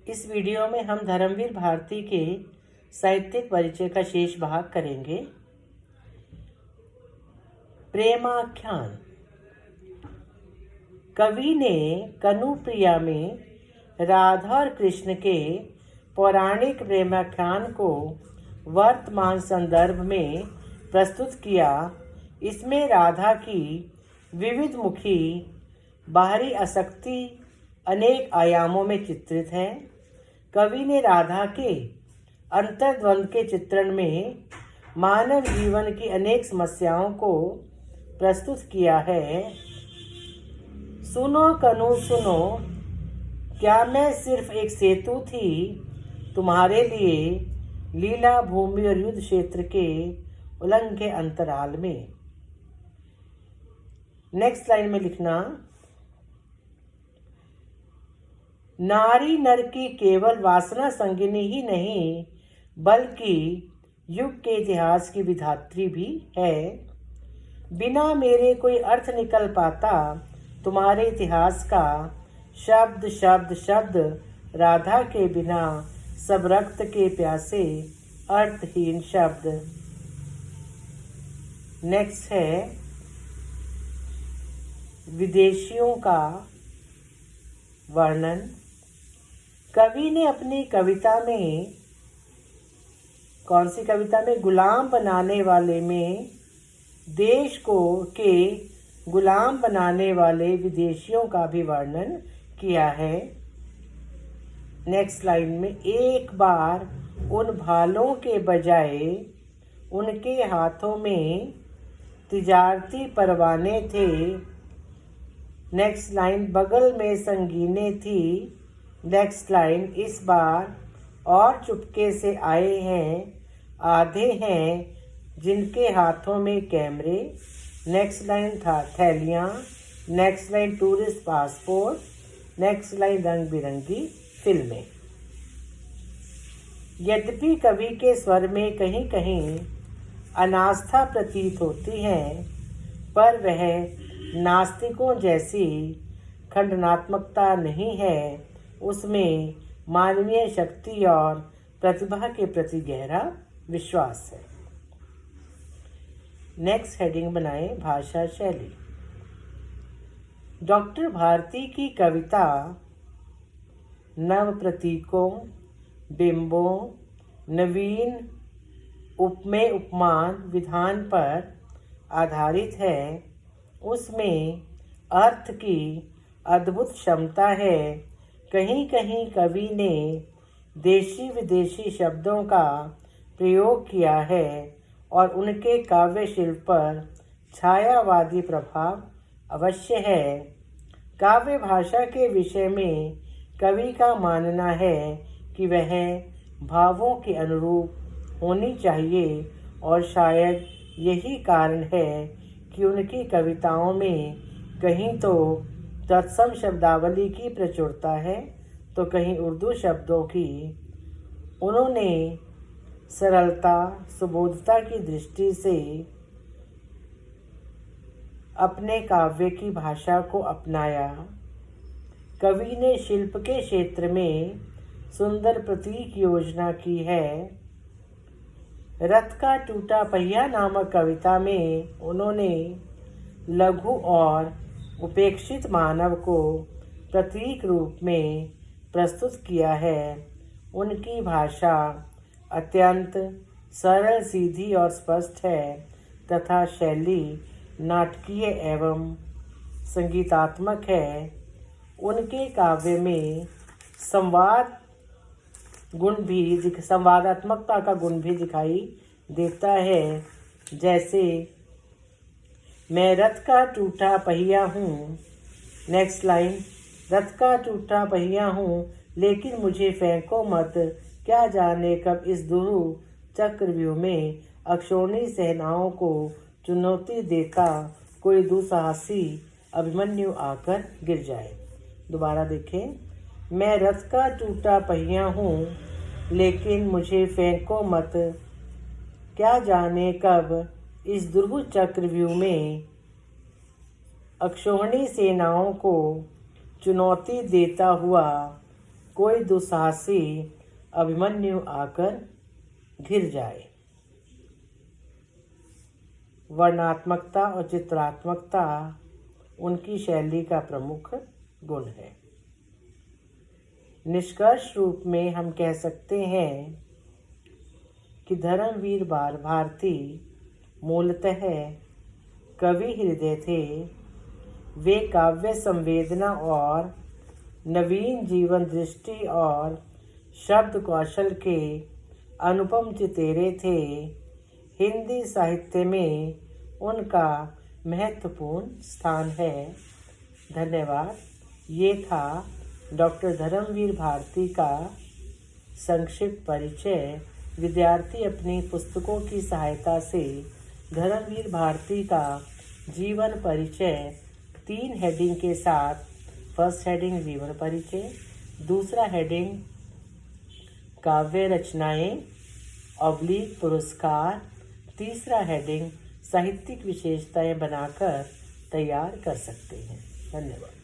इस वीडियो में हम धर्मवीर भारती के साहित्यिक परिचय का शेष भाग करेंगे। प्रेमाख्यान। कवि ने कनुप्रिया में राधा और कृष्ण के पौराणिक प्रेमाख्यान को वर्तमान संदर्भ में प्रस्तुत किया। इसमें राधा की विविध मुखी बाहरी आसक्ति अनेक आयामों में चित्रित है। कवि ने राधा के अंतर्द्वंद के चित्रण में मानव जीवन की अनेक समस्याओं को प्रस्तुत किया है। सुनो कनु सुनो, क्या मैं सिर्फ एक सेतु थी तुम्हारे लिए लीला भूमि और युद्ध क्षेत्र के उल्लंघे अंतराल में। नेक्स्ट लाइन में लिखना, नारी नर की केवल वासना संगिनी ही नहीं बल्कि युग के इतिहास की विधात्री भी है। बिना मेरे कोई अर्थ निकल पाता तुम्हारे इतिहास का। शब्द शब्द शब्द राधा के बिना सब रक्त के प्यासे अर्थहीन शब्द। नेक्स्ट है विदेशियों का वर्णन। कवि ने अपनी कविता में, कौन सी कविता में, गुलाम बनाने वाले में देश को के गुलाम बनाने वाले विदेशियों का भी वर्णन किया है। नेक्स्ट लाइन में, एक बार उन भालों के बजाय उनके हाथों में तिजारती परवाने थे। नेक्स्ट लाइन, बगल में संगीने थी। नेक्स्ट लाइन, इस बार और चुपके से आए हैं, आधे हैं जिनके हाथों में कैमरे। नेक्स्ट लाइन था थैलियाँ। Next line tourist passport. Next line रंग बिरंगी फिल्में। यद्यपि कवि के स्वर में कहीं कहीं अनास्था प्रतीत होती है, पर वह नास्तिकों जैसी खंडनात्मकता नहीं है। उसमें मानवीय शक्ति और प्रतिभा के प्रति गहरा विश्वास है। नेक्स्ट हेडिंग बनाए, भाषा शैली। डॉक्टर भारती की कविता नव प्रतीकों, बिंबों, नवीन उपमेय उपमान विधान पर आधारित है। उसमें अर्थ की अद्भुत क्षमता है। कहीं कहीं कवि ने देशी विदेशी शब्दों का प्रयोग किया है और उनके काव्य शिल्प पर छायावादी प्रभाव अवश्य है। काव्य भाषा के विषय में कवि का मानना है कि वह भावों के अनुरूप होनी चाहिए और शायद यही कारण है कि उनकी कविताओं में कहीं तो तत्सम शब्दावली की प्रचुरता है तो कहीं उर्दू शब्दों की। उन्होंने सरलता सुबोधता की दृष्टि से अपने काव्य की भाषा को अपनाया। कवि ने शिल्प के क्षेत्र में सुंदर प्रतीक योजना की है। रथ का टूटा पहिया नामक कविता में उन्होंने लघु और उपेक्षित मानव को प्रतीक रूप में प्रस्तुत किया है। उनकी भाषा अत्यंत सरल, सीधी और स्पष्ट है तथा शैली नाटकीय एवं संगीतात्मक है। उनके काव्य में संवादात्मकता का गुण भी दिखाई देता है। जैसे, मैं रथ का टूटा पहिया हूँ। नेक्स्ट लाइन, रथ का टूटा पहिया हूँ लेकिन मुझे फेंको मत, क्या जाने कब इस दुरु चक्रव्यूह में अक्षौणी सेनाओं को चुनौती देता कोई दुस्साहसी अभिमन्यु आकर गिर जाए। दोबारा देखें, मैं रथ का टूटा पहिया हूँ लेकिन मुझे फेंको मत, क्या जाने कब इस दुर्गु चक्रव्यूह में अक्षौहिणी सेनाओं को चुनौती देता हुआ कोई दुस्साहसी अभिमन्यु आकर घिर जाए। वर्णात्मकता और चित्रात्मकता उनकी शैली का प्रमुख गुण है। निष्कर्ष रूप में हम कह सकते हैं कि धर्मवीर भारती मूलतः कवि हृदय थे। वे काव्य संवेदना और नवीन जीवन दृष्टि और शब्द कौशल के अनुपम चितेरे थे। हिंदी साहित्य में उनका महत्वपूर्ण स्थान है। धन्यवाद। ये था डॉक्टर धर्मवीर भारती का संक्षिप्त परिचय। विद्यार्थी अपनी पुस्तकों की सहायता से धर्मवीर भारती का जीवन परिचय 3 हेडिंग के साथ, फर्स्ट हेडिंग जीवन परिचय, दूसरा हेडिंग काव्य रचनाएं / पुरस्कार, तीसरा हेडिंग साहित्यिक विशेषताएं बनाकर तैयार कर सकते हैं। धन्यवाद।